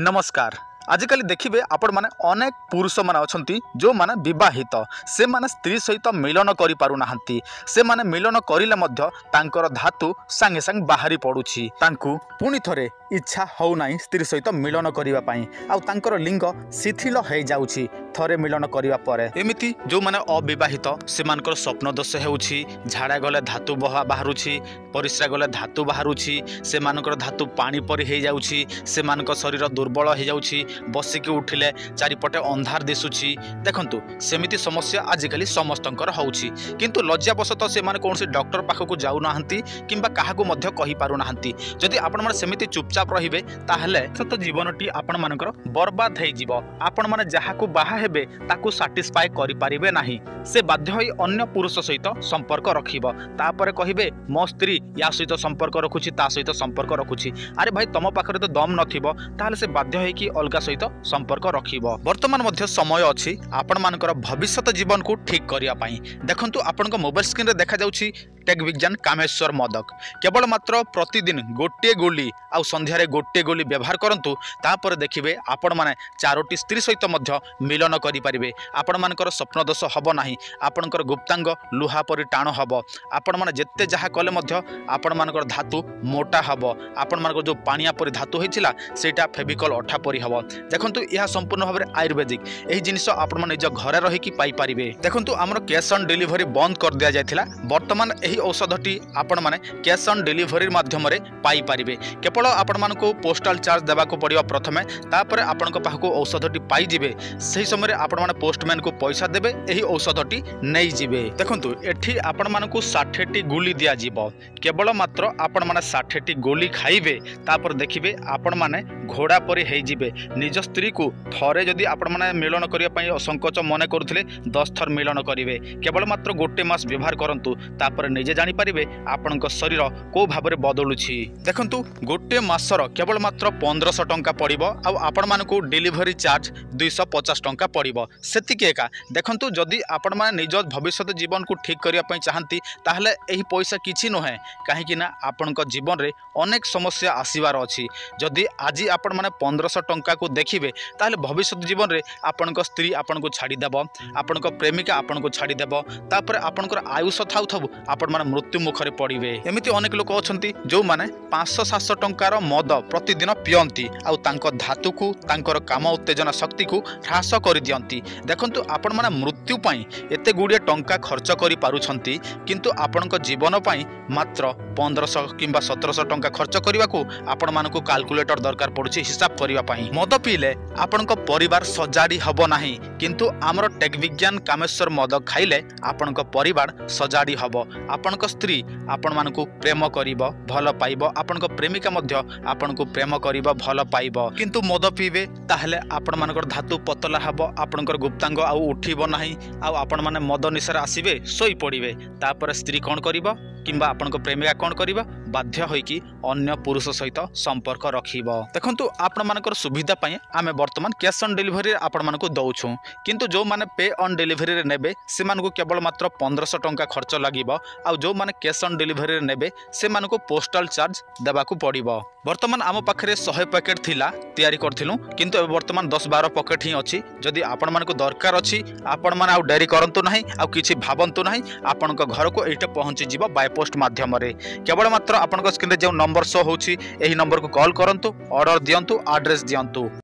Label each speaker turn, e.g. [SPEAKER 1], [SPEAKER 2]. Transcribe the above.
[SPEAKER 1] नमस्कार। आजिकल देखिए आपण माने अनेक पुरुष माने अछंती जो माने विवाहित से माने स्त्री सहित मिलन करि पारु नाहंती। से माने मिलन करिले मध्य तांकर धातु संगे संग बाहरी पडुछि। तांकु पुनी थरे इच्छा हो नाही स्त्री सहित मिलन करिवा पई आ तांकर लिंग शिथिल हे जाउछि थरे मिलन करिवा परे। एमिति जो माने अविवाहित से मानकर स्वप्न दोष हेउछि, झाड़ा गले धातु बाहरुछि, परिस्रा गले धातु बाहरुछि, से मानकर धातु पानी परि हे जाउछि, से मानकर शरीर दुर्बल हे जाउछि, बसिकी उठिले चारिपटे अंधार दिसुछि। देखंतु सेमिति समस्या आजिकली समस्तंकर होउछि, किंतु लज्जावशत से माने कोनसे डॉक्टर पाखकु जाउ नाहंती किंबा काहाकु मध्य कहि पारु नाहंती। जदि आपण माने सेमिति चुपचाप रहिबे ताहले सत जीवनटी आपण मानकर बर्बाद हे जिवो। आपण माने जहाकु बाहा हेबे ताकु सैटिस्फाई करि पारिबे नाही। से बाध्य होई अन्य पुरुष सहित संपर्क रखिबो। तापरे कहिबे मो स्त्री या सहित संपर्क रखुछि, ता सहित संपर्क रखुछि। अरे भाई तम पाखरे तो दम नथिबो ताहले से बाध्य होई कि अलगा सहित संपर्क रखिबो। वर्तमान मध्य समय अछि आपण मानकर भविष्यत जीवन को ठीक करिया पई। देखंतु आपनक मोबाइल स्क्रीन रे देखा जाउछि टेक विज्ञान कामेश्वर मोदक। केवल मात्र प्रतिदिन गोटे गोली आउ संध्यारे गोटे गोली व्यवहार करंतु, तापर देखिबे आपण माने चारोटी स्त्री सहित मध्य मिलन करि परिबे। आपण मानकर स्वप्न दोष हबो नाही, आपनकर गुप्तांग लुहा परि टाण हबो। आपण माने जेते जहा कले मध्य आपण मानकर धातु मोटा हबो। आपण मानकर जो पानिया परि धातु होइचिला सेटा फेविकल अठा परि हबो। देखंतु यह संपूर्ण भाव में आयुर्वेदिक एही जिनिस आपण माने निज घरे रहि कि पाई परिबे। देखंतु हमर कैश ऑन डिलीवरी बंद कर दिया जायथिला। वर्तमान एही औषधटी आपण माने कैश ऑन डिलीवरी माध्यम रे पाई परिबे। केवल आपण मानको पोस्टल चार्ज देबा को पड़िबा प्रथमे, तापरे आपण को पाखको औषधटी पाई जिवे। सही समय रे आपण माने पोस्टमैन को पैसा देबे, एही औषधटी नै जिवे। देखंतु एठी आपण मानको 60 टी गोली दिया जिवो। केवल मात्र आपण माने 60 टी गोली खाइबे, तापर देखिबे आपण माने घोड़ा परि हे जिवे। निज स्त्री को थरे जदि आपण माने मिलन करिया पई असंकोच मने करूथिले 10 थर मिलन करिवे। केवल मात्र गोटे मास व्यवहार करंतु, तापर निजे जानि परिबे आपणक शरीर को भाबरे बदलुछि। देखंतु गोटे मासर केवल मात्र 1500 टंका पड़िबो आ आपण मानको डिलीवरी चार्ज 250 टंका पड़िबो। सेतिके एका। देखंतु जदि आपण माने निज भविष्यत जीवन को ठीक करिया पई चाहंती ताहले एही पैसा किछि नहे, काहे कि ना आपणक जीवन रे अनेक समस्या आसीबार अछि। जदि आज आपण माने 1500 टंका को देखिबे ताहले भविष्यत जीवन रे आपणक स्त्री आपनको छाड़ी देबो, आपणक प्रेमिका आपनको छाड़ी देबो, तापर आपणकर आयुष थाउ थाउ आपण माने मृत्यु मुखरे पड़िबे। एमिति अनेक लोक अछंती जो माने 500-700 टंकार मद प्रतिदिन पियंती आ तांको धातु को तांकर काम उत्तेजना शक्ति को ह्रास कर दियंती। देखंतु आपण माने मृत्यु पई एते गुडिया टंका खर्च करि पारुछंती, किंतु आपणक जीवन पई मात्र 1500 किंबा 1700 टंका खर्च करबा को आपण मानको कैलकुलेटर दरकार पड़ुछि हिसाब करबा पई। मद पीले आपणक परिवार सजाड़ी हबो नाही, किंतु आमर टेक विज्ञान कामेश्वर मद खाइले आपणक परिवार सजाड़ी हबो। आपणक स्त्री आपण मानको प्रेम करिवो, भल पाइबो, आपणक प्रेमिका मध्य आपणको प्रेम करिवो, भल पाइबो। किंतु मद पीबे ताहले आपण मानकर धातु पतला हबो, आपणकर गुप्तांग आ उठिबो नाही, आ आपण माने मद निसार आसीबे, सोई पड़िबे। तापर स्त्री कोन करिवो किंबा आपणक प्रेमिका कोन करिवो, बाध्य होई कि अन्य पुरुष सहित संपर्क रखिबो। देखंतु आपण मानकर सुविधा पई आमे वर्तमान कैश ऑन डिलीवरी आपण मानको दउछु, किंतु जो माने पे ऑन डिलीवरी रे नेबे से मानको केवल मात्र 1500 टंका खर्च लागिबो, आ जो माने कैश ऑन डिलीवरी रे नेबे से मानको पोस्टल चार्ज देबा को पड़िबो। वर्तमान आम पाखरे 100 पैकेट थिला तयारी करथिलु, किंतु ए वर्तमान 10-12 पैकेट ही अछि। जदि आपण मानको दरकार अछि आपण माने आ डेरी करंतु नाही, आ किछि भाबंतु नाही, आपणक घर को एठे पहुंची जिवो बाय पोस्ट माध्यम रे। केवल मात्र आपणक स्क्रीन रे जे नंबर शो होछि एही नंबर को कॉल करंतु, ऑर्डर दियंतु, एड्रेस दियंतु।